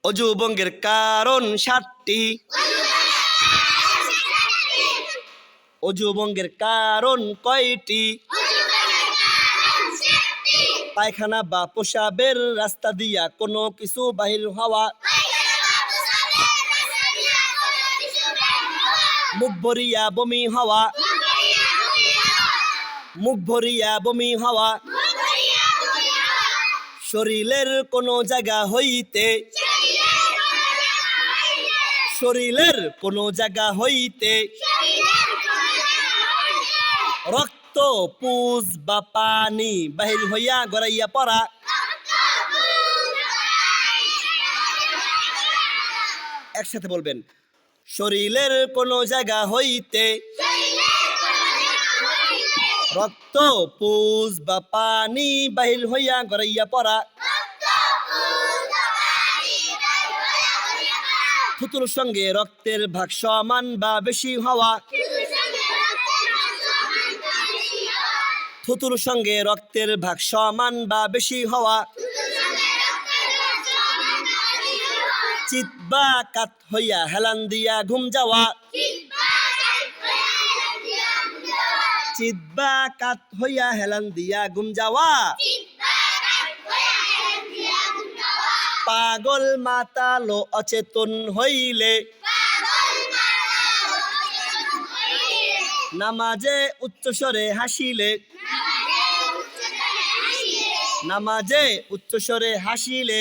অজু ভঙ্গের কারণ 7টি। অজু ভঙ্গের কারণ কয়টি? পায়খানা বা প্রসাবের রাস্তা দিয়া কোনো কিছু বাহির হওয়া, মুখ ভরিয়া বমি হওয়া, মুখ ভরিয়া বমি হওয়া, শরীরের কোনো জায়গা হইতে, শরীরের কোনো জায়গা হইতে রক্ত, পুজ বা পানি বাহির হইয়া গড়াইয়া পড়া। একসাথে বলবেন, শরীরের কোনো জায়গা হইতে রক্ত, পুজ বা পানি বাহির হইয়া গড়াইয়া পড়া। থুতুর সঙ্গে রক্তের ভাগ সমান বা বেশি হওয়া, থুতুর সঙ্গে রক্তের ভাগ সমান বা বেশি হওয়া। চিত বা কাত হইয়া হেলান দিয়া ঘুম যাওয়া, চিত বা কাত হইয়া হেলান দিয়া ঘুম যাওয়া। পাগল মাতালো অচেতন হইলে, নামাজে উচ্চস্বরে হাসিলে, নামাজে উচ্চস্বরে হাসিলে